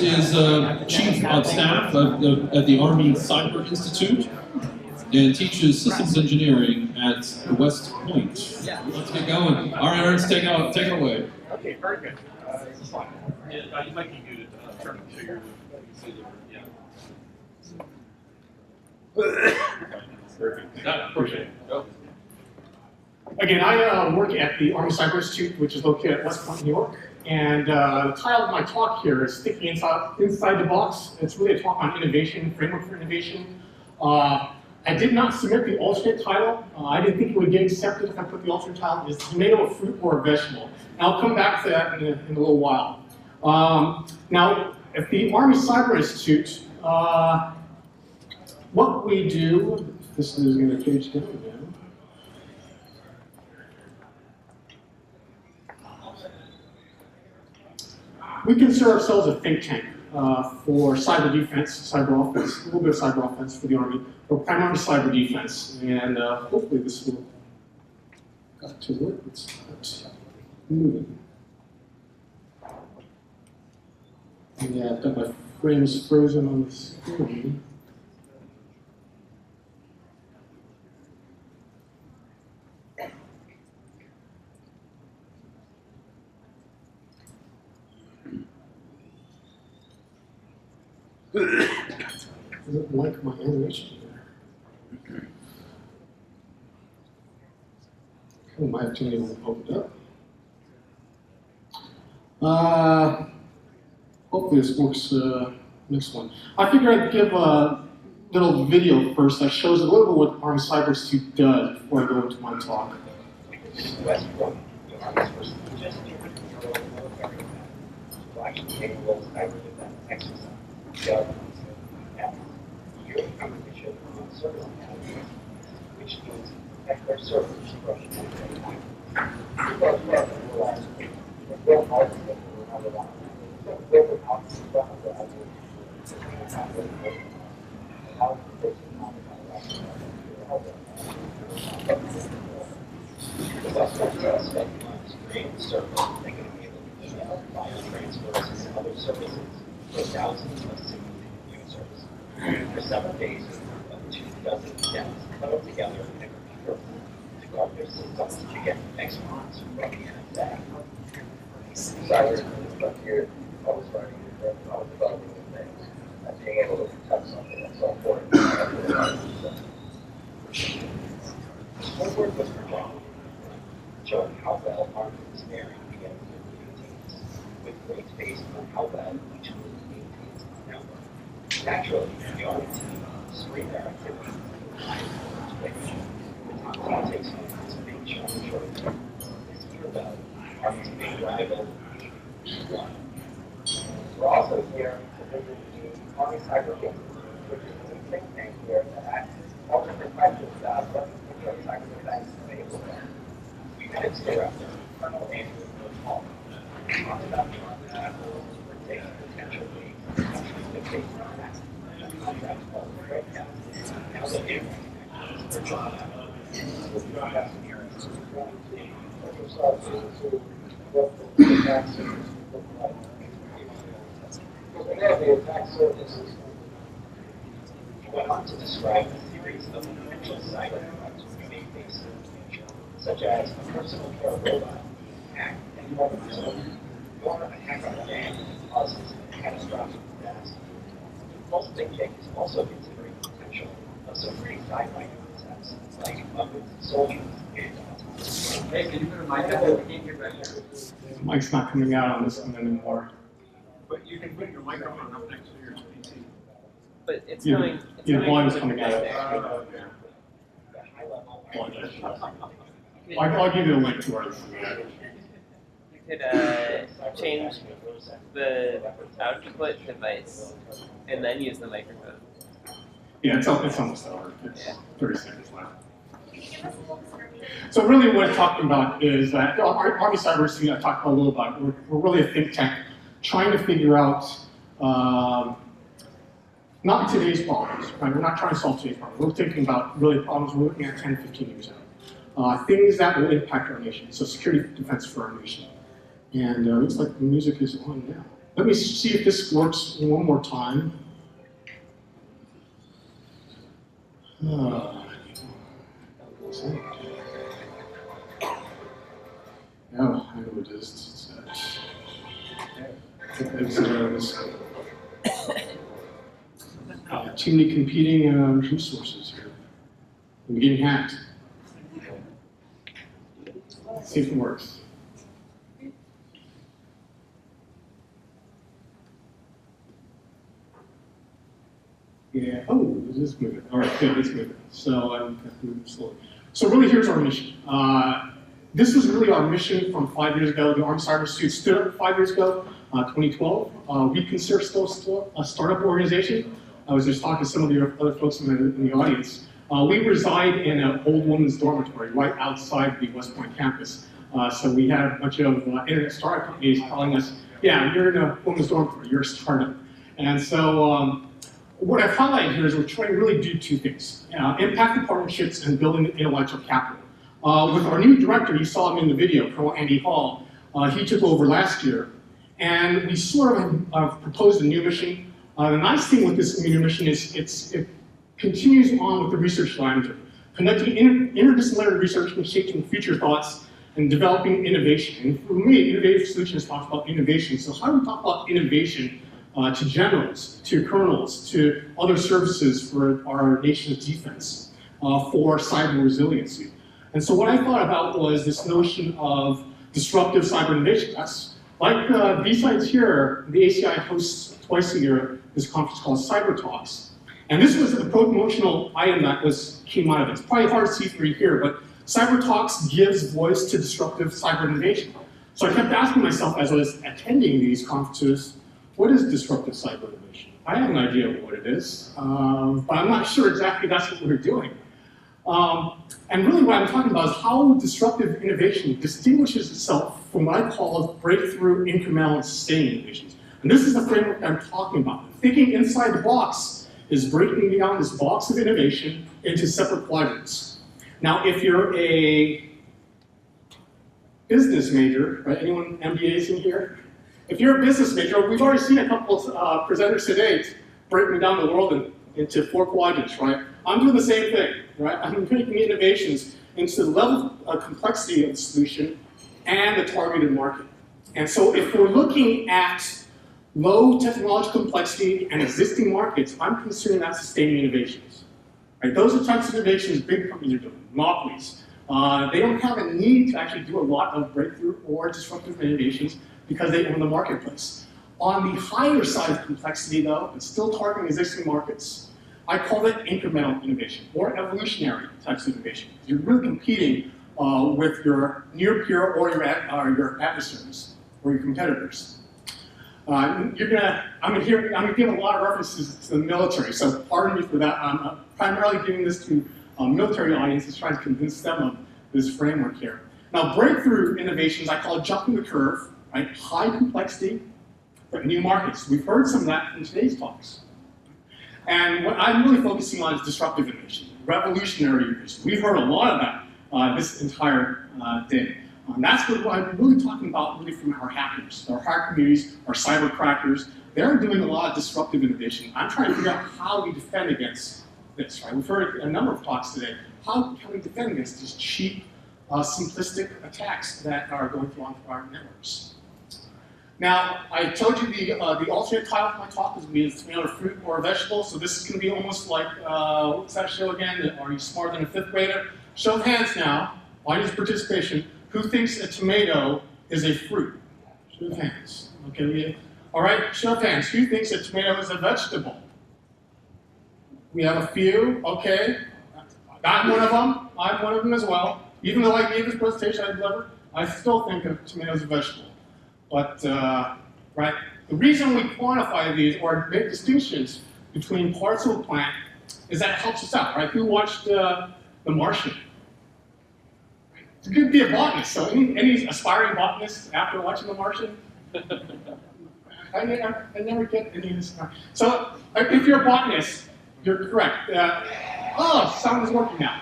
is Chief of Staff at the Army Cyber Institute and teaches systems engineering at West Point. Let's get going. All right, Ernest, take it away. Okay, very good. This is fine. You might be muted. Turn it to your. Very good. Appreciate it. Go. Again, I work at the Army Cyber Institute, which is located at West Point, New York. And the title of my talk here is Thinking Inside the Box. It's really a talk on innovation, framework for innovation. I did not submit the alternate title. I didn't think it would get accepted if I put the alternate title. Is tomato a fruit or a vegetable? And I'll come back to that in a little while. Now, at the Army Cyber Institute, what we do, this is going to page down again. We consider ourselves a think tank for cyber defense, cyber offense, a little bit of cyber offense for the Army, but primarily cyber defense. And hopefully this will got to work. It's moving. Yeah, I've got my frames frozen on the screen. Doesn't like my animation here. I might have to open it up. Hopefully this works. Next one. I figured I'd give a little video first that shows a little bit what Army Cyber Institute does before I go into my talk. Which means expert servers other services for thousands of single users. For 7 days, 24 devs huddled together in a computer to guard their systems to get response from the NSA. Cyber is the frontier. I was writing it, I was developing new things, and being able to protect something that's so important. This homework was for John, showing how well Army engineering begins with teams, with grades based on how well each group maintains the network. Naturally, the Army team screen their activities the top team takes home this big challenge short. This year, though, Army's big rival won. We're also here to visit the Army Cyber Institute, which is a think tank here that asks all different questions about what cyber defense is able to do. We had it stay up there, Colonel Andrew Hall. Talked about the Army tools for taking potential leads, the case of that. Contract called the breakdown. Now the new for John. With the attack services what the attack services look like. The attack services. He went on to describe a series of potential cyber threats we may face in the future, such as a personal care robot, hack anyone person, or a hack on a dam that causes a catastrophic disaster. Most think tank is also considering the potential of some pretty sci-fi concepts like unwieldy soldiers and autonomous. Hey, can you put a mic up? We can't hear back here. The mic's not coming out on this one anymore. But you can put your microphone up next to your PC. But it's Yeah, going. the volume's coming out. I'll give you a link to ours. You could change the output device and then use the microphone. Yeah, it's almost over. It's 30 seconds left. So really what I'm talking about is that Army Cyber Institute, I talked about a little about, we're really a think tank trying to figure out, not today's problems, right? We're not trying to solve today's problems. We're thinking about really problems we're looking at 10, 15 years out. Things that will impact our nation, so security defense for our nation. And it looks like the music is on now. Let me see if this works one more time. Oh, I know what it is. Too many competing resources here. I'm getting hacked. Let's see if it works. Yeah, oh, it is moving. All right, good, it's moving. So I'm moving slowly. So really, here's our mission. This was really our mission from 5 years ago. The Armed Cyber Suit stood up 5 years ago, 2012. We consider still a startup organization. I was just talking to some of the other folks in the audience. We reside in an old woman's dormitory right outside the West Point campus. So we had a bunch of internet startup companies telling us, yeah, you're in a woman's dormitory, you're a startup. And so what I've highlighted here is we're trying to really do two things, impactful partnerships and building intellectual capital. With our new director, you saw him in the video, Colonel Andy Hall, he took over last year, and we sort of proposed a new mission. The nice thing with this new mission is it continues on with the research that I'm doing, conducting interdisciplinary research and shaping future thoughts and developing innovation. And for me, innovative solutions talks about innovation. So how do we talk about innovation to generals, to colonels, to other services for our nation's defense, for cyber resiliency? And so what I thought about was this notion of disruptive cyber innovation. That's like these sites here, the ACI hosts twice a year this conference called Cyber Talks. And this was a promotional item that came out of it. It's probably hard to see through here, but Cyber Talks gives voice to disruptive cyber innovation. So I kept asking myself as I was attending these conferences, what is disruptive cyber innovation? I have an idea of what it is, but I'm not sure exactly that's what we're doing. And really what I'm talking about is how disruptive innovation distinguishes itself from what I call breakthrough, incremental, and sustained innovations. And this is the framework I'm talking about. Thinking inside the box is breaking down this box of innovation into separate quadrants. Now, if you're a business major, right? Anyone MBAs in here? If you're a business major, we've already seen a couple of presenters today breaking down the world into 4 quadrants, right? I'm doing the same thing, right? I'm making innovations into the level of complexity of the solution and the targeted market. And so if we're looking at low technological complexity and existing markets, I'm considering that sustaining innovations. Right? Those are the types of innovations big companies are doing, monopolies. They don't have a need to actually do a lot of breakthrough or disruptive innovations because they own the marketplace. On the higher side of complexity, though, but still targeting existing markets, I call it incremental innovation or evolutionary types of innovation. You're really competing with your near peer or your adversaries or your competitors. I'm gonna give a lot of references to the military, so pardon me for that. I'm primarily giving this to military audiences, trying to convince them of this framework here. Now, breakthrough innovations, I call it jumping the curve, right? High complexity, but new markets. We've heard some of that in today's talks. And what I'm really focusing on is disruptive innovation, revolutionary innovation. We've heard a lot of that this entire day. That's what I'm really talking about really from our hackers, our hacker communities, our cyber crackers. They're doing a lot of disruptive innovation. I'm trying to figure out how we defend against this, right? We've heard a number of talks today. How can we defend against these cheap, simplistic attacks that are going through our networks? Now, I told you the alternate title of my talk is going to be a fruit or a vegetable, so this is going to be almost like, what's that show again? Are you smarter than a 5th grader? Show of hands now, audience participation. Who thinks a tomato is a fruit? Show of hands. Okay. All right, show of hands. Who thinks a tomato is a vegetable? We have a few. Okay. I'm one of them. I'm one of them as well. Even though I gave this presentation, I still think a tomato is a vegetable. But, right, the reason we quantify these or make distinctions between parts of a plant is that it helps us out, right? Who watched The Martian? It's good to be a botanist, so any aspiring botanists after watching The Martian? I never get any of this. So if you're a botanist, you're correct. Sound is working now.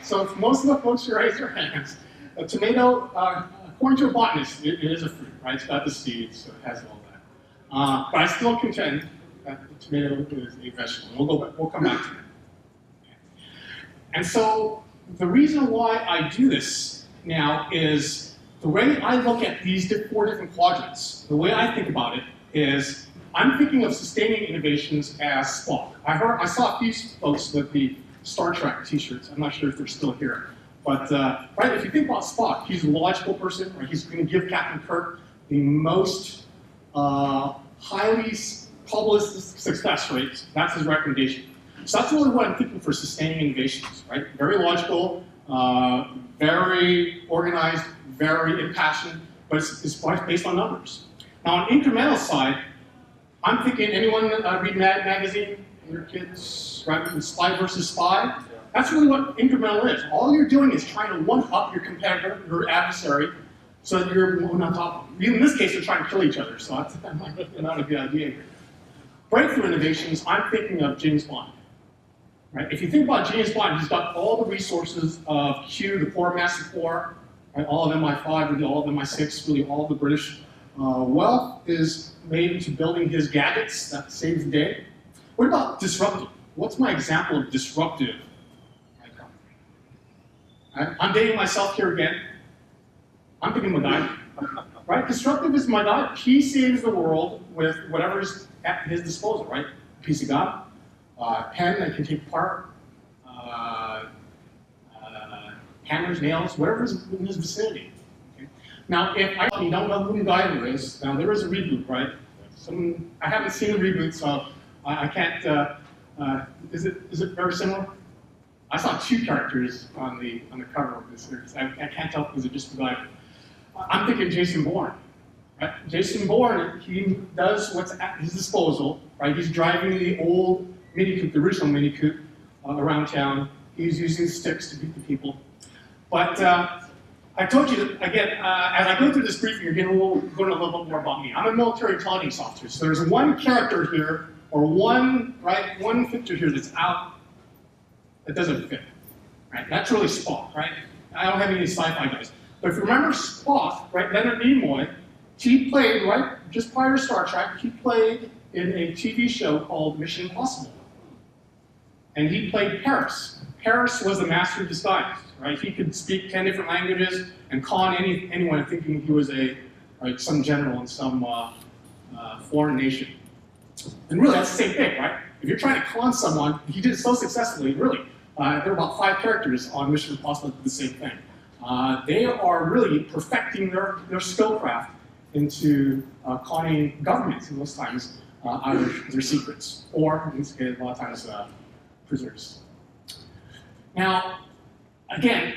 So if most of the folks who raise their hands, a tomato according to a botanist, it is a fruit, right? It's got the seeds, so it has all that. But I still contend that the tomato is a vegetable. We'll come back to that. And so the reason why I do this now is the way I look at these 4 different quadrants. The way I think about it is I'm thinking of sustaining innovations as Spock. I saw a few folks with the Star Trek T-shirts. I'm not sure if they're still here. But right, if you think about Spock, he's a logical person. Right? He's going to give Captain Kirk the most highly published success rates. That's his recommendation. So that's really what I'm thinking for sustaining innovations. Right? Very logical, very organized, very impassioned, but it's based on numbers. Now on incremental side, I'm thinking, anyone read Mad Magazine? Your kids, right? Spy versus Spy? That's really what incremental is. All you're doing is trying to one-up your competitor, your adversary, so that you're moving on top of them. In this case, they're trying to kill each other, so that's not a good idea here. Breakthrough innovations, I'm thinking of James Bond. Right? If you think about James Bond, he's got all the resources of Q, the Core Master Core, right? All of MI5, really all of MI6, really all of the British wealth is made into building his gadgets that saves the day. What about disruptive? What's my example of disruptive? I'm dating myself here again. I'm thinking MacGyver, right? Disruptive is MacGyver. He saves the world with whatever is at his disposal, right? A piece of gum, pen that can take apart, hammers, nails, whatever is in his vicinity. Okay? Now, if you don't know who MacGyver is, now there is a reboot, right? I haven't seen the reboot, so I can't. Is it very similar? I saw 2 characters on the cover of this series. I can't tell if it was just MacGyver. I'm thinking Jason Bourne. Right? Jason Bourne, he does what's at his disposal. Right? He's driving the old Mini Coupe, the original Mini Coupe, around town. He's using sticks to beat the people. But I told you that, again, as I go through this briefing, you're going to learn a little bit more about me. I'm a military intelligence officer, so there's one character here, or one picture here that's out that doesn't fit. Right? That's really Spock, right? I don't have any sci-fi guys. But if you remember Spock, right, Leonard Nimoy, he played, right, just prior to Star Trek, he played in a TV show called Mission Impossible. And he played Paris. Paris was the master of disguise, right? He could speak 10 different languages and con anyone thinking he was some general in some foreign nation. And really, that's the same thing, right? If you're trying to con someone, he did it so successfully, really. There are about 5 characters on Mission Impossible that do the same thing. They are really perfecting their skillcraft into conning governments in those times out of their secrets, or in this case, a lot of times prisoners. Now, again,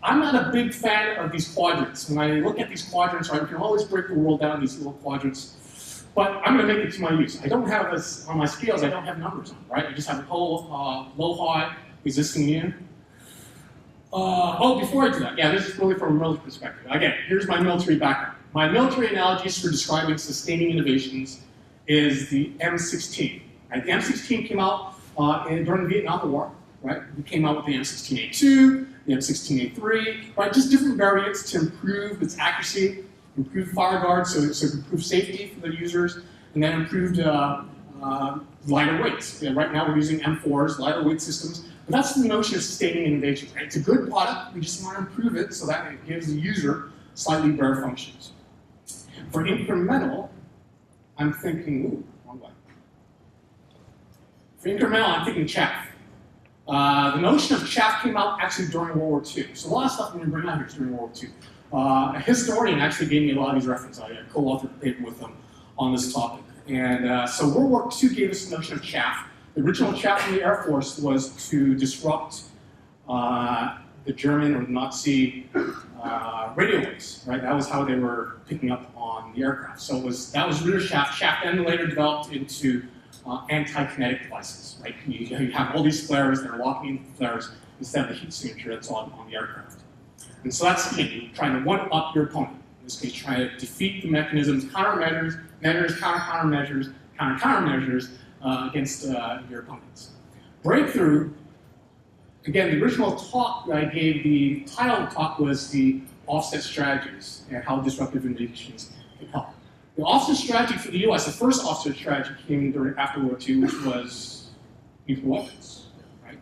I'm not a big fan of these quadrants. When I look at these quadrants, right, we can always break the world down into these little quadrants. But I'm going to make it to my use. I don't have this on my scales. I don't have numbers on, right? I just have low, high, existing, new. Before I do that, yeah, this is really from a military perspective. Again, here's my military background. My military analogies for describing sustaining innovations is the M16. Right? The M16 came out during the Vietnam War. Right? We came out with the M16A2, the M16A3, right? Just different variants to improve its accuracy, improve fire guard, so improve safety for the users, and then improved lighter weights. Yeah, right now we're using M4s, lighter weight systems, but that's the notion of sustaining innovation. Right? It's a good product, we just want to improve it so that it gives the user slightly better functions. For incremental, I'm thinking, wrong way. For incremental, I'm thinking chaff. The notion of chaff came out actually during World War II. So a lot of stuff I'm going to bring out here is during World War II. A historian actually gave me a lot of these references. I co-authored a paper with them on this topic. And so World War II gave us the notion of chaff. The original chaff in the Air Force was to disrupt the German or Nazi radio waves, right? That was how they were picking up on the aircraft. So that was rear chaff. Chaff then later developed into anti-kinetic devices, right? You have all these flares that are locking in flares instead of the heat signature that's on the aircraft. And so that's you trying to one-up your opponent. In this case, trying to defeat the mechanisms, countermeasures, countermeasures against your opponents. Breakthrough, again, the original talk that I gave, the title of the talk was the offset strategies and how disruptive innovations can help. The offset strategy for the US, the first offset strategy came after World War II, which was nuclear weapons, right?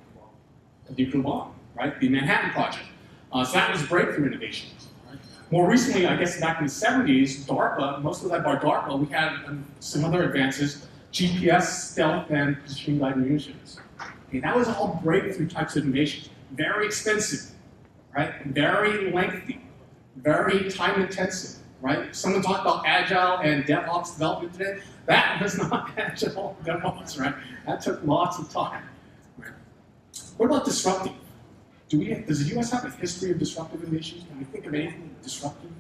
The nuclear bomb, right? The Manhattan Project. So that was breakthrough innovation. Right? More recently, I guess back in the 70s, DARPA, most of that by DARPA, we had some other advances, GPS, stealth, and positioning guided munitions. Okay, that was all breakthrough types of innovations. Very expensive, right? Very lengthy, very time intensive, right? Someone talked about agile and DevOps development today. That was not agile DevOps, right? That took lots of time. Right? What about disruptive? Does the US have a history of disruptive innovations? Can we think of anything disruptive?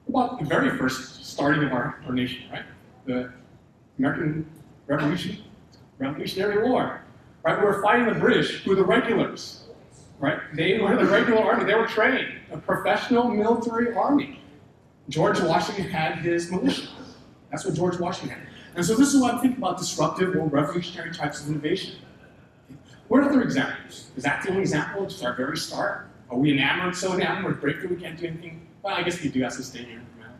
What about the very first starting of our nation, right? The American Revolution, Revolutionary War, right? We were fighting the British, who were the regulars, right? They were the regular army. They were trained, a professional military army. George Washington had his militia. That's what George Washington had. And so this is what I'm thinking about disruptive or revolutionary types of innovation. What are other examples? Is that the only example? Just our very start? Are we enamored, so enamored with breakthrough we can't do anything? Well, I guess we do have to stay here for now.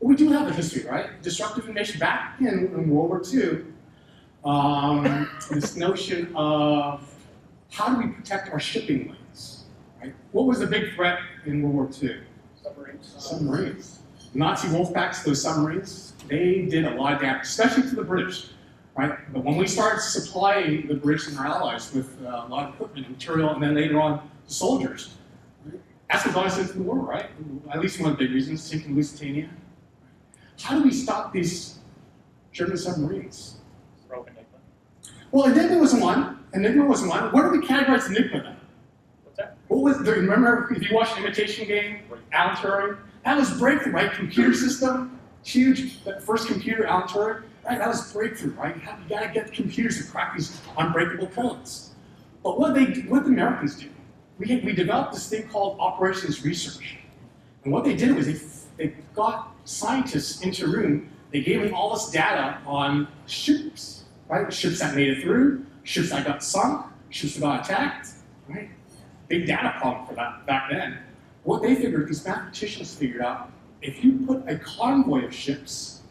But we do have a history, right? Disruptive innovation back in World War II. This notion of how do we protect our shipping lanes, right? What was the big threat in World War II? Submarines. Submarines. Nazi wolf packs, those submarines, they did a lot of damage, especially to the British, right? But when we started supplying the British and our allies with a lot of equipment and material, and then later on, the soldiers, right? That's what got us into the war, right? At least one of the big reasons, sinking Lusitania. How do we stop these German submarines? Well, Enigma was one. Enigma was one. What do we categorize Enigma then? What's that? What was the, remember, if you watched Imitation Game, Alan Turing, that was breakthrough, right? Computer system, huge, that first computer, Alan Turing, right? That was breakthrough, right? You gotta get computers to crack these unbreakable codes. But what the Americans do, we developed this thing called operations research. And what they did was they got scientists into a room, they gave them all this data on ships, right? Ships that made it through, ships that got sunk, ships that got attacked, right? Big data problem for that back then. What they figured, these mathematicians figured out, if you put a convoy of ships,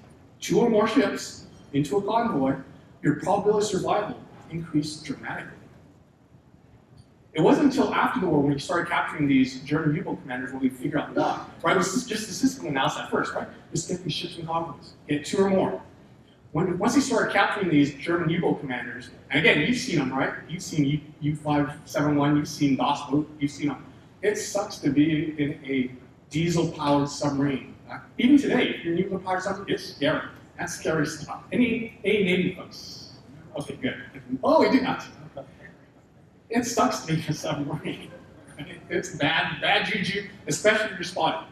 2 or more ships, into a convoy, your probability of survival increased dramatically. It wasn't until after the war when we started capturing these German U-boat commanders when we figured out why. Right? It was just statistical analysis at first, right? Just get these ships in convoys, get 2 or more. Once they started capturing these German U-boat commanders, and again, you've seen them, right? You've seen U-571, you've seen DOS boat, you've seen them. It sucks to be in a diesel-powered submarine. Even today, if you're in a nuclear-powered submarine, it's scary. That's scary stuff. Any Navy folks? Okay, good. Oh, we do not. It sucks to be in a submarine. It's bad juju, especially if you're spotted.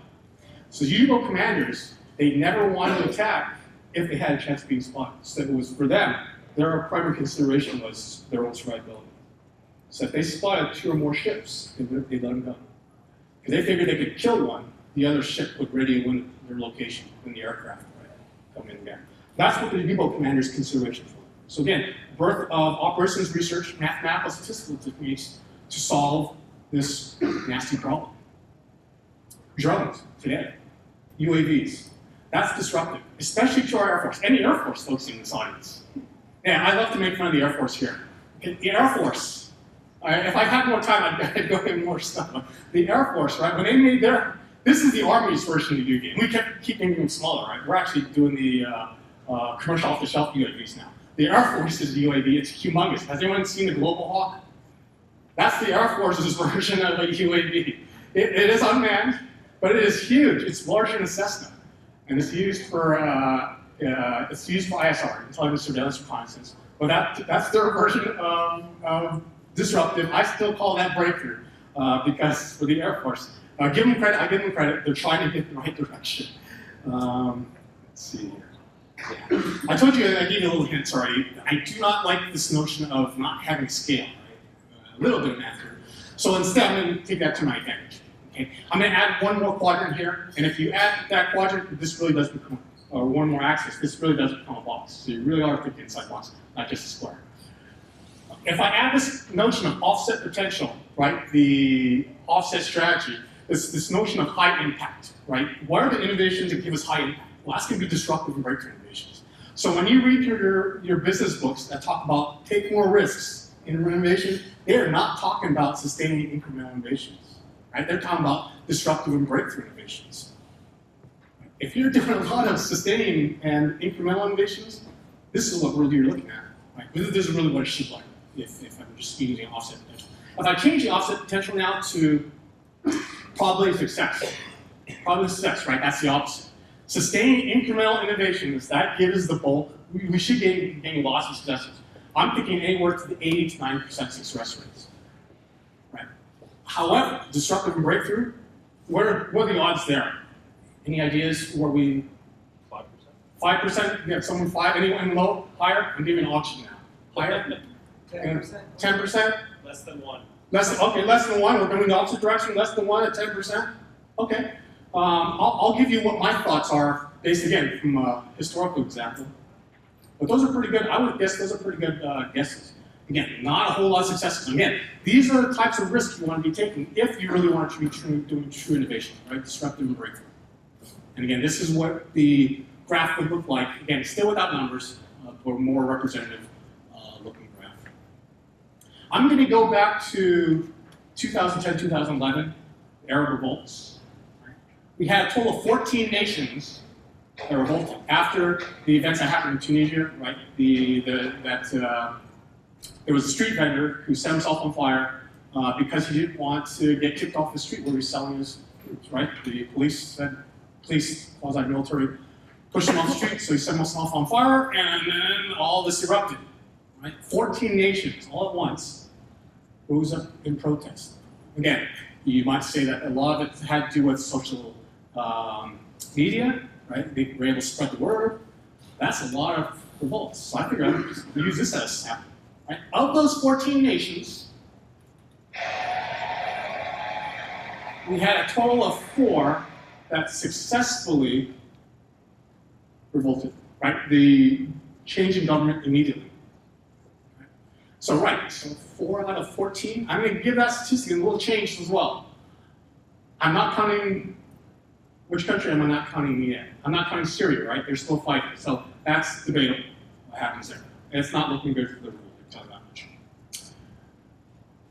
So U-boat commanders, they never wanted to attack if they had a chance of being spotted. So it was for them, their primary consideration was their own survivability. So if they spotted 2 or more ships, they let them go. Because they figured they could kill one, the other ship would radio win their location when the aircraft come in again. That's what the U-boat commander's considerations were. So again, birth of operations research, mathematical statistical techniques to solve this nasty problem. Drones today, UAVs. That's disruptive, especially to our Air Force. Any Air Force folks in this audience. Yeah, I love to make fun of the Air Force here. The Air Force. If I had more time, I'd go into more stuff. The Air Force, right? When they made this is the Army's version of the UAV. We kept keeping them smaller, right? We're actually doing the commercial off-the-shelf UAVs now. The Air Force's UAV, it's humongous. Has anyone seen the Global Hawk? That's the Air Force's version of a UAV. It is unmanned, but it is huge. It's larger than a Cessna. And it's used for ISR, intelligence, surveillance, reconnaissance. But that's their version of disruptive. I still call that breakthrough because for the Air Force, give them credit. I give them credit. They're trying to get in the right direction. Let's see here. Yeah. I told you, I gave you a little hint already. I do not like this notion of not having scale. Right? A little bit of math here. So instead, I'm going to take that to my advantage. Okay? I'm going to add one more quadrant here, and if you add that quadrant, this really does become, or one more axis, this really does become a box. So you really are thinking inside box, not just a square. If I add this notion of offset potential, right, the offset strategy, this notion of high impact, right? What are the innovations that give us high impact? Well, that's going to be disruptive and breakthrough innovations. So when you read your business books that talk about take more risks in innovation, they are not talking about sustaining incremental innovations, right? They're talking about disruptive and breakthrough innovations. If you're doing a lot of sustaining and incremental innovations, this is what really you're looking at. Right? This is really what it should look like if I'm just using offset potential. If I change the offset potential now to probability of success, right? That's the opposite. Sustaining incremental innovations, that gives the bulk. We should gain lots of successes. I'm thinking anywhere to the 80 to 90% success rates. Right? However, disruptive and breakthrough, what are the odds there? Any ideas where we? 5%. 5%? You have someone 5, anyone low, higher? I'm giving an option now. Higher? 10%. 10%? Less than 1. Less than 1. We're going the opposite direction. Less than 1 at 10%. Okay. I'll give you what my thoughts are based again from a historical example. But those are pretty good. I would guess those are pretty good guesses. Again, not a whole lot of successes. Again, these are the types of risks you want to be taking if you really want to be doing true innovation, right? Disruptive and breakthrough. And again, this is what the graph would look like. Again, still without numbers, but more representative looking graph. I'm going to go back to 2010, 2011, Arab revolts. We had a total of 14 nations that revolted after the events that happened in Tunisia. Right, there was a street vendor who set himself on fire because he didn't want to get kicked off the street where he was selling his goods. Right, the police, quasi-military, pushed him off the street, so he set himself on fire, and then all this erupted. Right, 14 nations all at once rose up in protest. Again, you might say that a lot of it had to do with social media, right? They were able to spread the word. That's a lot of revolts. So I figured I would just use this as a sample. Right? Of those 14 nations, we had a total of 4 that successfully revolted. Right? The change in government immediately. So 4 out of 14. I'm going to give that statistic a little change as well. I'm not counting. Which country am I not counting yet? I'm not counting Syria, right? They're still fighting. So that's debatable what happens there. And it's not looking good for the rule, I can tell you that much.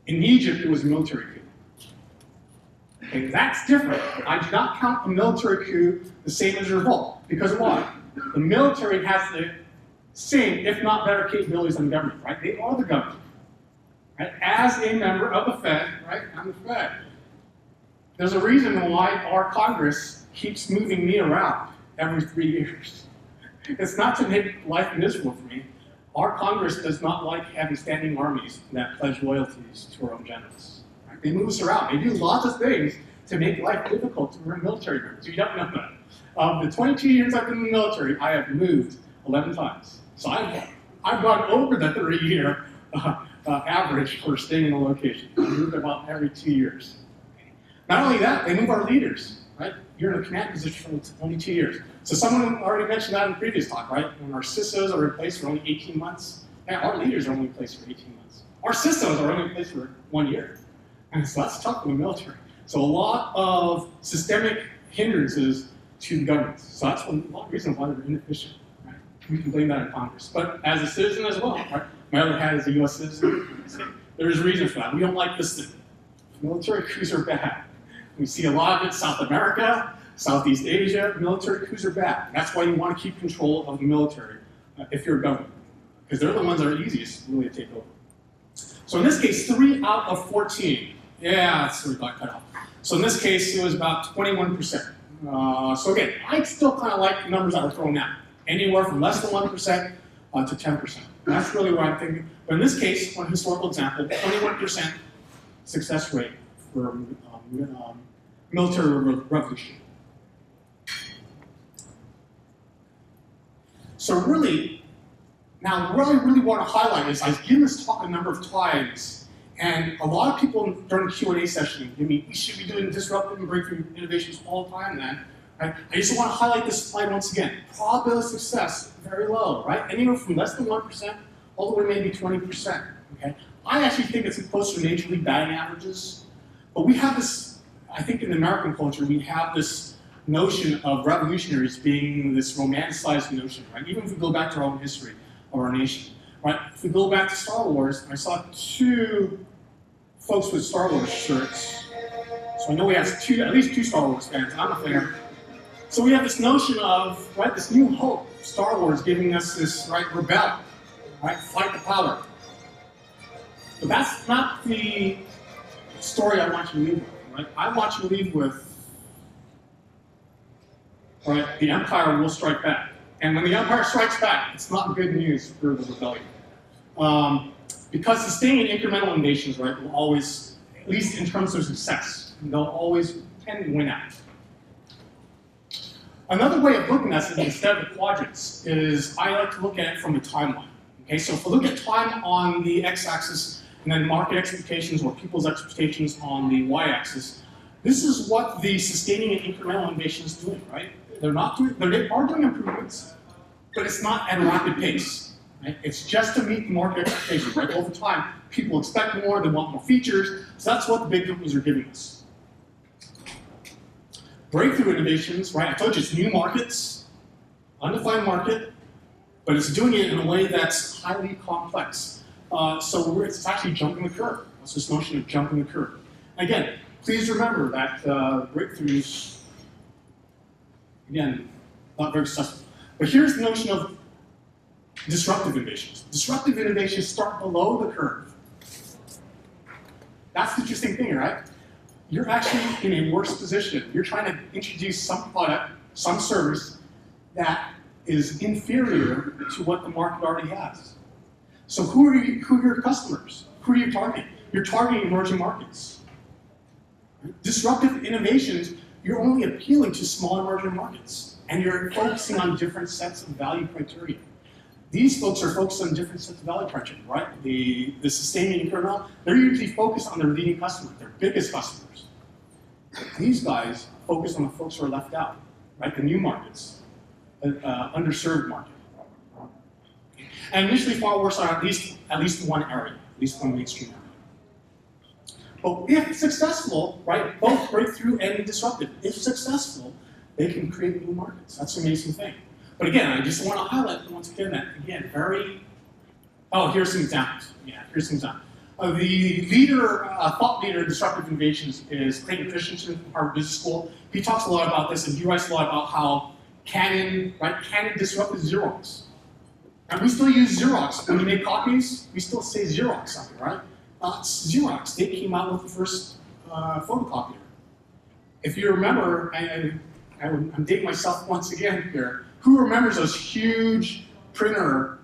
In Egypt, it was a military coup. Okay, that's different. I do not count a military coup the same as a revolt. Because why? The military has the same, if not better, capabilities than the government, right? They are the government. Right? As a member of the Fed, right? I'm the Fed. There's a reason why our Congress keeps moving me around every 3 years. It's not to make life miserable for me. Our Congress does not like having standing armies that pledge loyalties to our own generals. Right? They move us around. They do lots of things to make life difficult to our military members. You don't know that. Of the 22 years I've been in the military, I have moved 11 times. So I've gone over the 3-year average for staying in a location. I moved about every 2 years. Not only that, they move our leaders, right? You're in a command position for only 2 years. So someone already mentioned that in the previous talk, right? When our CISOs are in place for only 18 months, yeah, our leaders are only in place for 18 months. Our CISOs are only in place for 1 year. And so that's tough in the military. So a lot of systemic hindrances to the government. So that's a lot of reasons why they're inefficient, right? We can blame that on Congress. But as a citizen as well, right? My other hat is a US citizen. There's reasons for that. We don't like this thing. Military coups are bad. We see a lot of it in South America, Southeast Asia. Military coups are bad. That's why you want to keep control of the military if you're a government, because they're the ones that are easiest really to take over. So in this case, 3 out of 14. Yeah, that's where we got cut off. So in this case, it was about 21%. So again, I still kind of like the numbers that were thrown out. Anywhere from less than 1% to 10%. That's really what I'm thinking. But in this case, one historical example, 21% success rate for military revolution. So really, now what I really want to highlight is I've given this talk a number of times, and a lot of people during the Q&A session give me, we should be doing disruptive and breakthrough innovations all the time then. Right? I just want to highlight this slide once again. Probability of success, very low, right? Anywhere from less than 1% all the way maybe 20%. Okay? I actually think it's closer to Major League batting averages, but we have this I think in American culture, we have this notion of revolutionaries being this romanticized notion, right? Even if we go back to our own history of our nation, right? If we go back to Star Wars, I saw 2 folks with Star Wars shirts. So I know we have at least 2 Star Wars fans. I'm a fan. So we have this notion of, right, this new hope, Star Wars giving us this, right, rebel, right, fight the power. But that's not the story I want you to leave with, right? I want you to leave with, right, the Empire will strike back. And when the Empire strikes back, it's not good news for the rebellion. Because sustaining incremental invasions, right, will always, at least in terms of success, they'll always tend to win out. Another way of looking at it instead of the quadrants is I like to look at it from a timeline. Okay, so if we look at time on the x-axis and then market expectations or people's expectations on the y-axis, this is what the sustaining and incremental innovation is doing, right? They are doing improvements, but it's not at a rapid pace. Right? It's just to meet the market expectations, right? Over time, people expect more, they want more features, so that's what the big companies are giving us. Breakthrough innovations, right? I told you it's new markets, undefined market, but it's doing it in a way that's highly complex. So it's actually jumping the curve. That's this notion of jumping the curve. Again, please remember that breakthroughs, again, not very successful. But here's the notion of disruptive innovations. Disruptive innovations start below the curve. That's the interesting thing, right? You're actually in a worse position. You're trying to introduce some product, some service that is inferior to what the market already has. So who are your customers? Who are you targeting? You're targeting emerging markets. Disruptive innovations, you're only appealing to small emerging markets, and you're focusing on different sets of value criteria. These folks are focused on different sets of value criteria, right? The sustaining incremental, they're usually focused on their leading customers, their biggest customers. These guys focus on the folks who are left out, right? The new markets, underserved market. And initially far worse on at least one area, at least one mainstream area. But if successful, right, both breakthrough and disruptive, if successful, they can create new markets. That's the amazing thing. But again, I just want to highlight once again that, again, here's some examples. Yeah, here's some examples. The thought leader in disruptive innovations is Clayton Christensen from Harvard Business School. He talks a lot about this, and he writes a lot about how Canon disrupted Xerox. And we still use Xerox. When we make copies, we still say Xerox on it, right? Xerox, they came out with the first photocopier. If you remember, I'm dating myself once again here, who remembers those huge printer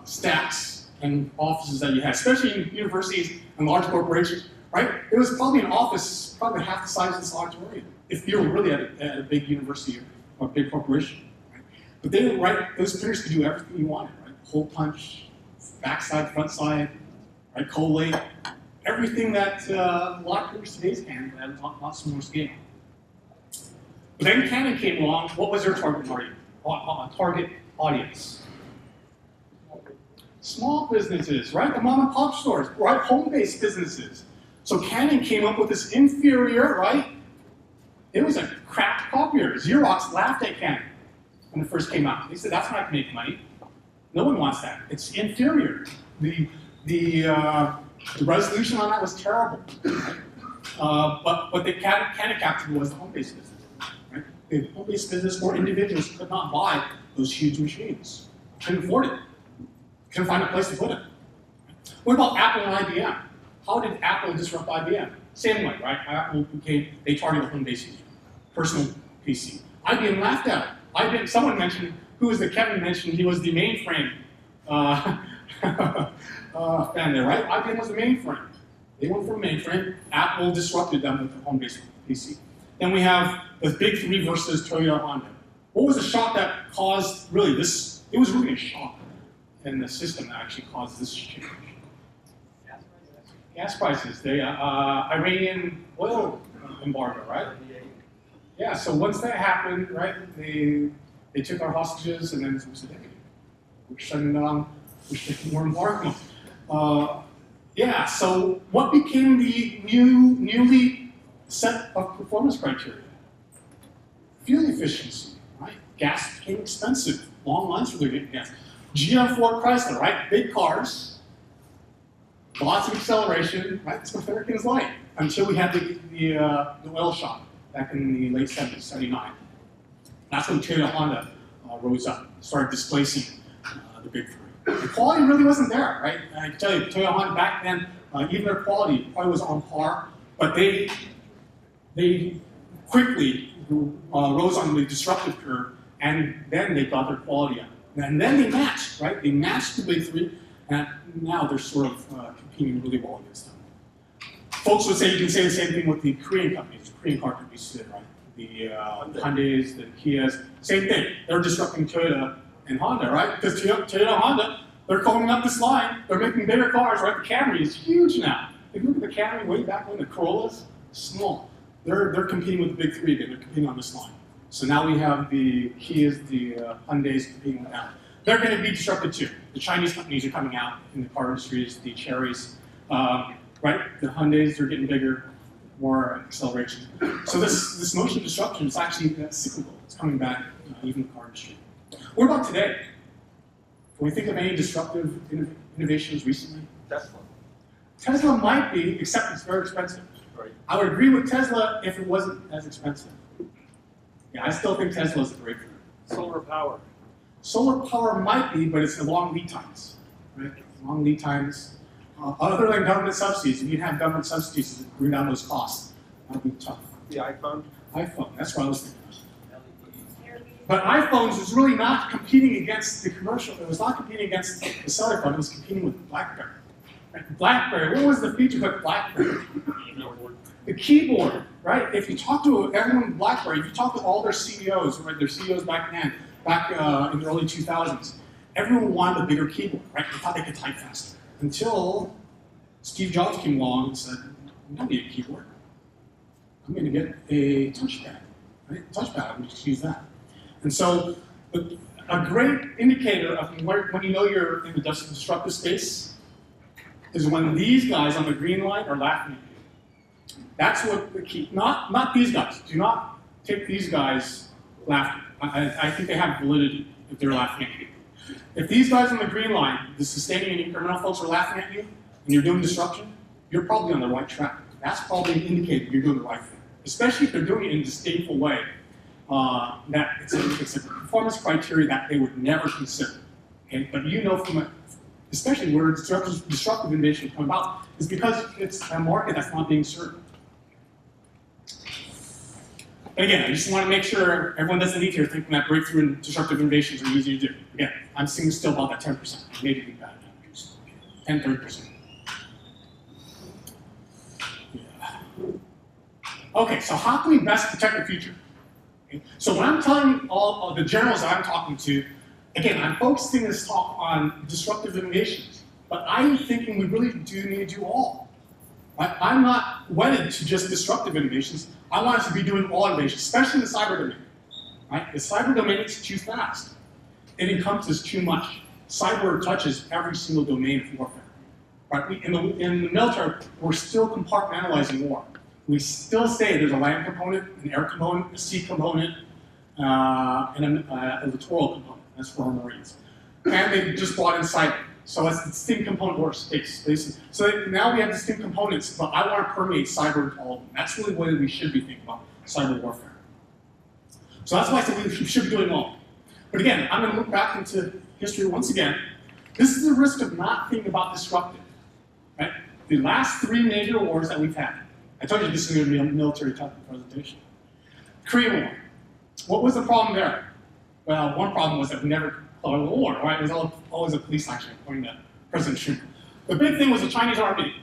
stacks and offices that you had, especially in universities and large corporations, right? It was probably an office, probably half the size of this auditorium, if you were really at a big university or a big corporation. Right? But they didn't write, those printers could do everything you wanted, right? Hole punch, backside, front side, right? Collate, everything that a lot of printers today can at a lot smaller scale. But then Canon came along. What was their target audience? Small businesses, right? The mom and pop stores, right? Home-based businesses. So Canon came up with this inferior, right? It was a crap copier. Xerox laughed at Canon when it first came out. They said, that's not going to make money. No one wants that. It's inferior. The resolution on that was terrible. Right? But the Canon captain was the home-based business. Right? The home-based business or individuals could not buy those huge machines. Couldn't afford it. Couldn't find a place to put it. What about Apple and IBM? How did Apple disrupt IBM? Same way, right? Apple they targeted home-based users, personal PC. IBM laughed at it. IBM, someone mentioned, Kevin mentioned, he was the mainframe fan there, right? IBM was the mainframe. They went from mainframe. Apple disrupted them with the home-based PC. Then we have the big three versus Toyota Honda. What was the shock that caused really this? It was really a shock in the system that actually caused this change. Gas prices. The Iranian oil embargo, right? Yeah. So once that happened, right, they took our hostages, and then we said, hey, we're shutting down. We're taking more embargo. Yeah. So what became the newly set of performance criteria. Fuel efficiency, right? Gas became expensive. Long lines for their gas. GM, Ford, Chrysler, right? Big cars, lots of acceleration, right? That's what Americans like. Until we had the oil shock back in the late 70s, 79. That's when Toyota Honda rose up, started displacing the big three. The quality really wasn't there, right? I can tell you, Toyota Honda back then, even their quality probably was on par, but they quickly rose on the disruptive curve, and then they got their quality up. And then they matched, right? They matched the big three, and now they're sort of competing really well against them. Folks would say you can say the same thing with the Korean companies, the Korean car companies did, right? The Hyundais, the Kias, same thing. They're disrupting Toyota and Honda, right? Because Toyota and Honda, they're coming up this line, they're making bigger cars, right? The Camry is huge now. If you look at the Camry way back when, the Corollas, small. They're competing with the big three again, they're competing on this line. So now we have the Kias, the Hyundais competing with that. They're going to be disrupted too. The Chinese companies are coming out in the car industries, the Cherries, right? The Hyundais are getting bigger, more acceleration. So this notion of disruption is actually cyclical. It's coming back, even the car industry. What about today? Can we think of any disruptive innovations recently? Tesla. Tesla might be, except it's very expensive. Right. I would agree with Tesla if it wasn't as expensive. Yeah, I still think Tesla is a breakthrough. Solar power. Solar power might be, but it's long lead times, right? Long lead times. Other than government subsidies, if you have government subsidies to bring down those costs, that would be tough. The iPhone. iPhone, that's what I was thinking of. But iPhones was really not competing against the commercial, it was not competing against the cellular phone, it was competing with BlackBerry. Right? BlackBerry, what was the feature of BlackBerry? The keyboard, right? If you talk to everyone in BlackBerry, if you talk to all their CEOs, right, their CEOs back then, back in the early 2000s, everyone wanted a bigger keyboard, right? They thought they could type faster. Until Steve Jobs came along and said, I don't need a keyboard. I'm going to get a touchpad, right? Touchpad, I'm just use that. And so a great indicator of when you know you're in the disruptive space is when these guys on the green line are laughing at you. That's what the key, not these guys. Do not take these guys laughing. I think they have validity if they're laughing at you. If these guys on the green line, the sustaining and incremental folks are laughing at you, and you're doing disruption, you're probably on the right track. That's probably an indicator you're doing the right thing. Especially if they're doing it in a disdainful way, that it's a performance criteria that they would never consider. Okay? But you know from especially where disruptive innovation come about, is because it's a market that's not being served. And again, I just want to make sure everyone doesn't leave here thinking that breakthrough and disruptive innovations are easy to do. Again, I'm seeing still about that 10%, maybe even better, 10, 30%. Yeah. Okay, so how can we best protect the future? Okay. So when I'm telling all of the generals that I'm talking to, again, I'm focusing this talk on disruptive innovations, but I'm thinking we really do need to do all. I'm not wedded to just disruptive innovations. I want us to be doing all innovations, especially in the cyber domain. Right? The cyber domain is too fast. It encompasses too much. Cyber touches every single domain of warfare. Right? In the military, we're still compartmentalizing war. We still say there's a land component, an air component, a sea component, and a littoral component. That's for our Marines. And they just brought in cyber. So it's distinct component war spaces. So now we have distinct components, but I want to permeate cyber into all of them. That's really the way we should be thinking about cyber warfare. So that's why I said we should be doing all. But again, I'm going to look back into history once again. This is the risk of not thinking about disruptive. Right? The last 3 major wars that we've had. I told you this is going to be a military type of presentation. Korean War. What was the problem there? Well, one problem was that we never fought a war, right? It was always a police action, according to President Truman. The big thing was the Chinese army.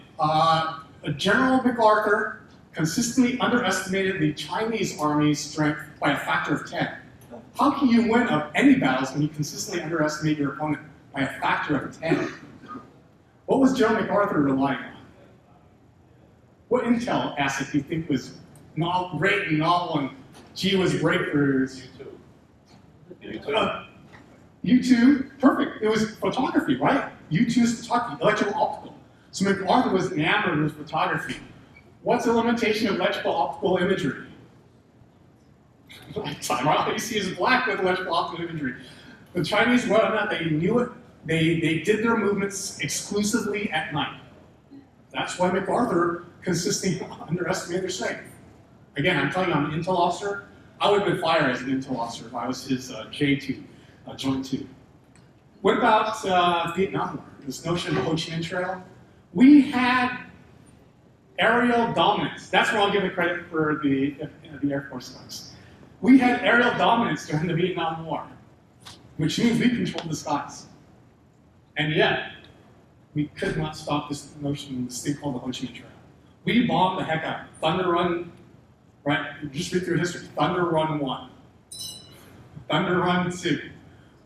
General MacArthur consistently underestimated the Chinese army's strength by a factor of 10. How can you win any battles when you consistently underestimate your opponent by a factor of 10? What was General MacArthur relying on? What intel asset do you think was great and novel and gee was breakthroughs? U2, perfect. It was photography, right? U2 is photography, electro-optical. So MacArthur was enamored with photography. What's the limitation of electrical optical imagery? Lifetime. All you see is black with electrical optical imagery. The Chinese, whether or not they knew it, they did their movements exclusively at night. That's why MacArthur consistently underestimated their strength. Again, I'm telling you, I'm an intel officer. I would have been fired as an intel officer if I was his J2, Joint 2. What about Vietnam War? This notion of the Ho Chi Minh Trail? We had aerial dominance. That's where I'll give the credit for the Air Force folks. We had aerial dominance during the Vietnam War, which means we controlled the skies. And yet, we could not stop this notion, this thing called the Ho Chi Minh Trail. We bombed the heck out. Thunder Run, right? Just read through history. Thunder Run 1. Thunder Run 2.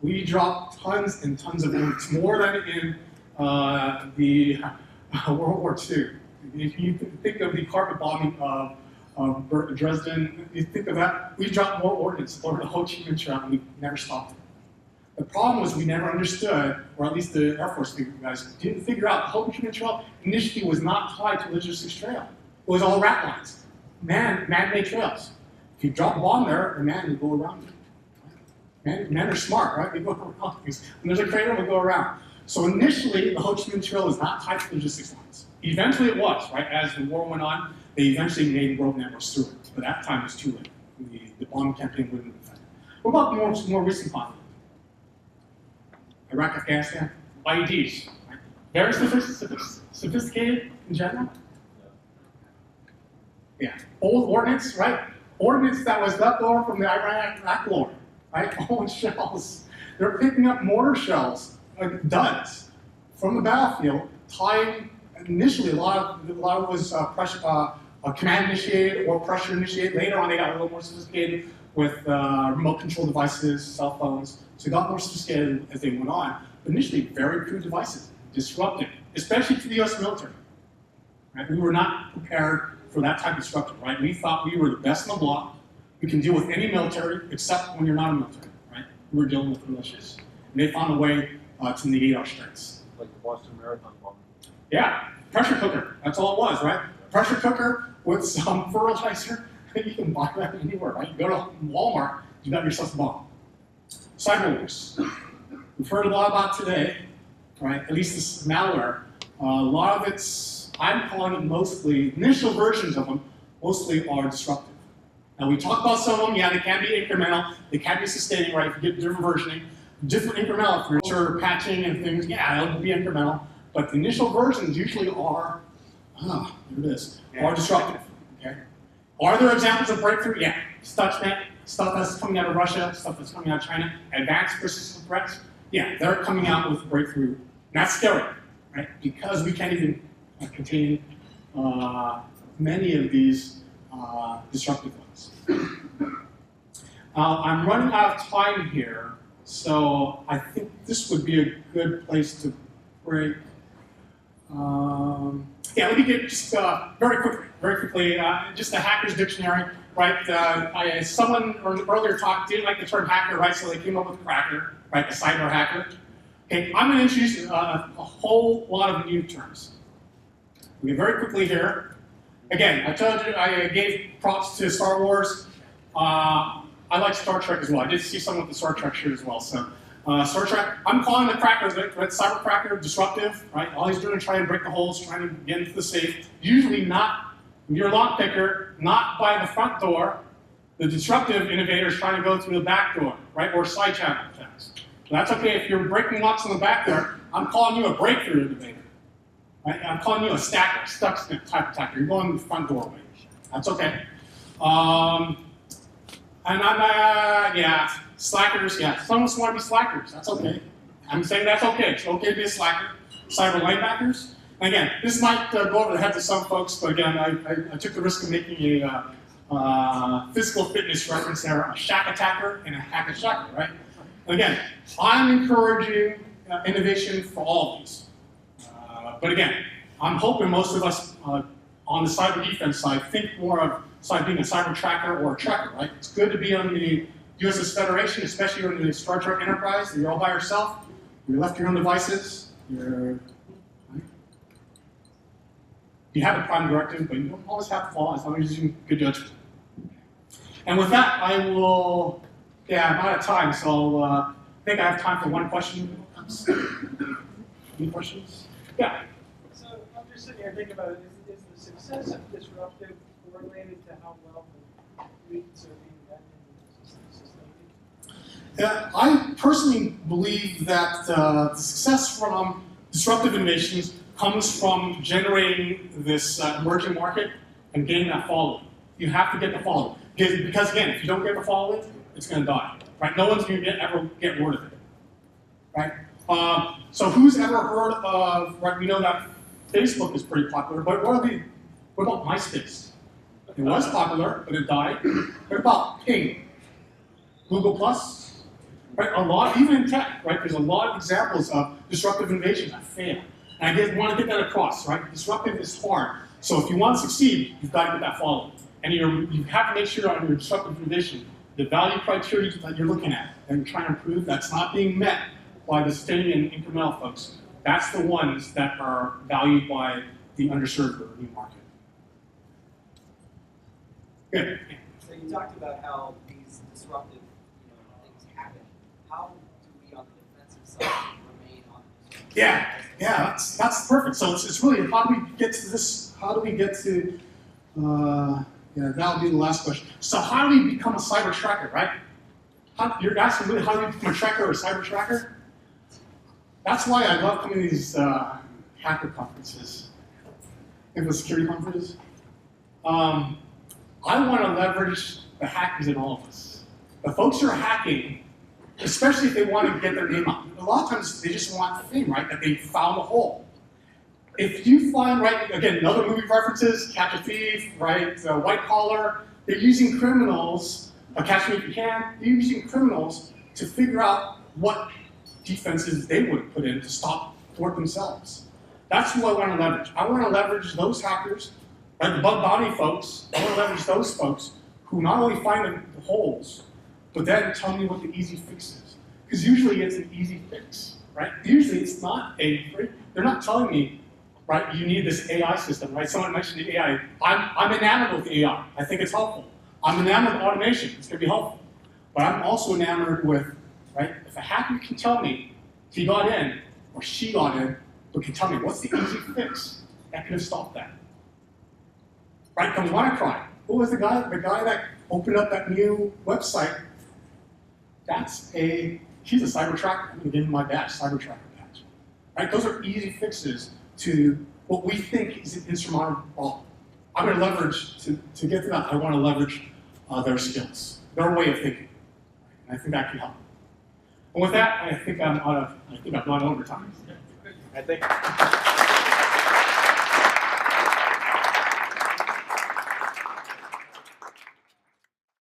We dropped tons and tons of bullets, more than in the World War II. If you think of the carpet bombing of Dresden, you think of that, we dropped more ordnance over the Ho Chi Minh Trail and we never stopped it. The problem was we never understood, or at least the Air Force guys didn't figure out the Ho Chi Minh Trail initially was not tied to logistics trail. It was all rat lines, man-made trails. If you drop a bomb there, the man would go around it. Men are smart, right? They go around things. When there's a crater, we go around. So initially, the Ho Chi Minh Trail was not tied to logistics lines. Eventually it was, right? As the war went on, they eventually made road networks through it. But that time it was too late. The bomb campaign wouldn't have effect. What about more recent conflict? Iraq, Afghanistan, IEDs. Right? Very sophisticated in general. Yeah. Old ordnance, right? Ordnance that was left over from the Iraq war, right? Old shells. They're picking up mortar shells, like duds, from the battlefield, tying. Initially, a lot of it was command initiated or pressure initiated. Later on, they got a little more sophisticated with remote control devices, cell phones. So it got more sophisticated as they went on. But initially, very crude devices, disruptive, especially to the U.S. military. Right? We were not prepared for that type of disruption. Right? We thought we were the best in the block. We can deal with any military except when you're not a military. Right? We were dealing with militias, and they found a way to negate our strengths. Like the Boston Marathon bomb. Yeah, pressure cooker. That's all it was, right? Pressure cooker with some fertilizer. You can buy that anywhere, right? You go to Walmart, you got yourself a bomb. Cyber wars. We've heard a lot about today, right? At least this malware. A lot of it's, I'm calling it mostly, initial versions of them, mostly are disruptive. Now we talk about some of them, yeah, they can be incremental, they can be sustaining, right? If you get different versioning, different incremental, if you're patching and things, yeah, it'll be incremental. But the initial versions usually are, there it is, are disruptive, okay? Are there examples of breakthrough? Yeah, Stuxnet, stuff that's coming out of Russia, stuff that's coming out of China, advanced persistent threats, yeah, they're coming out with breakthrough. And that's scary, right? Because we can't even contain many of these disruptive ones. I'm running out of time here, so I think this would be a good place to break. Yeah, let me get just very quickly, just a hacker's dictionary, right? Someone earlier talked didn't like the term hacker, right? So they came up with cracker, right? A cyber hacker. Okay, I'm going to introduce a whole lot of new terms. Okay, very quickly here. Again, I told you I gave props to Star Wars. I like Star Trek as well. I did see someone with the Star Trek shirt as well. So. Star Trek, I'm calling the crackers, right? Cyber cracker, disruptive, right? All he's doing is trying to break the holes, trying to get into the safe. Usually not your lock picker, not by the front door. The disruptive innovator is trying to go through the back door, right? Or side channel attacks. So that's okay if you're breaking locks on the back door. I'm calling you a breakthrough innovator, right? I'm calling you a stacker, Stuxnet type attacker. You're going the front doorway. That's okay. And I'm, yeah, slackers, yeah. Some of us want to be slackers, that's okay. I'm saying that's okay. It's okay to be a slacker. Cyber linebackers. And again, this might go over the heads of some folks, but again, I took the risk of making a physical fitness reference there, a shack attacker and a hack attacker, right? And again, I'm encouraging innovation for all of these. But again, I'm hoping most of us on the cyber defense side think more of being a cyber tracker or a tracker, right? It's good to be on the USS Federation, especially on the Star Trek Enterprise. You're all by yourself. You're left to your own devices. You're, right? You have a prime directive, but you don't always have to follow as long as you're using good judgment. And with that, I will, I'm out of time, so I think I have time for one question. Any questions? Yeah. So I'm just sitting here thinking about it. Is the success of disruptive correlated to how well the leads are being done in the system? Yeah, I personally believe that the success from disruptive innovations comes from generating this emerging market and getting that following. You have to get the following. Because again, if you don't get the following, it's going to die. Right? No one's going to ever get word of it. Right? So who's ever heard of, right, we know that Facebook is pretty popular, but what about MySpace? It was popular, but it died. What about Ping? Google Plus? Right? A lot, even in tech, right? There's a lot of examples of disruptive innovations that fail. And I want to get that across, right? Disruptive is hard. So if you want to succeed, you've got to get that following. And you have to make sure on your disruptive innovation, the value criteria that you're looking at and you're trying to improve, that's not being met by the steady and incremental folks. That's the ones that are valued by the underserved or new market. Good. So you talked about how these disruptive things happen. How do we on the defensive side remain on the disruptive side? Yeah, that's perfect. So it's really, how do we get to this, how do we get to, that'll be the last question. So how do we become a cyber tracker, right? You're asking really how do we become a tracker or a cyber tracker? That's why I love coming to these hacker conferences, security conferences. I want to leverage the hackers in all of us. The folks who are hacking, especially if they want to get their name out. A lot of times they just want the fame, right? That they found a hole. If you find, right, again, other movie references, Catch a Thief, right, White Collar, they're using criminals, Catch Me If You Can, they're using criminals to figure out what defenses they would put in to thwart themselves. That's who I want to leverage. I want to leverage those hackers, like the bug bounty folks. I want to leverage those folks who not only find the holes, but then tell me what the easy fix is. Because usually it's an easy fix, right? Usually it's not they're not telling me, right, you need this AI system, right? Someone mentioned the AI. I'm enamored with AI. I think it's helpful. I'm enamored with automation. It's going to be helpful. But I'm also enamored with, right, if a hacker can tell me he got in or she got in, but can tell me what's the easy fix that could have stopped that. Right, the WannaCry. What was the guy that opened up that new website? He's a cyber tracker. I'm going to give him my badge, cyber tracker badge. Right, those are easy fixes to what we think is an insurmountable problem. I'm going to leverage, to get to that, I want to leverage their skills, their way of thinking. And I think that can help. And with that, I think I've gone over time. I think.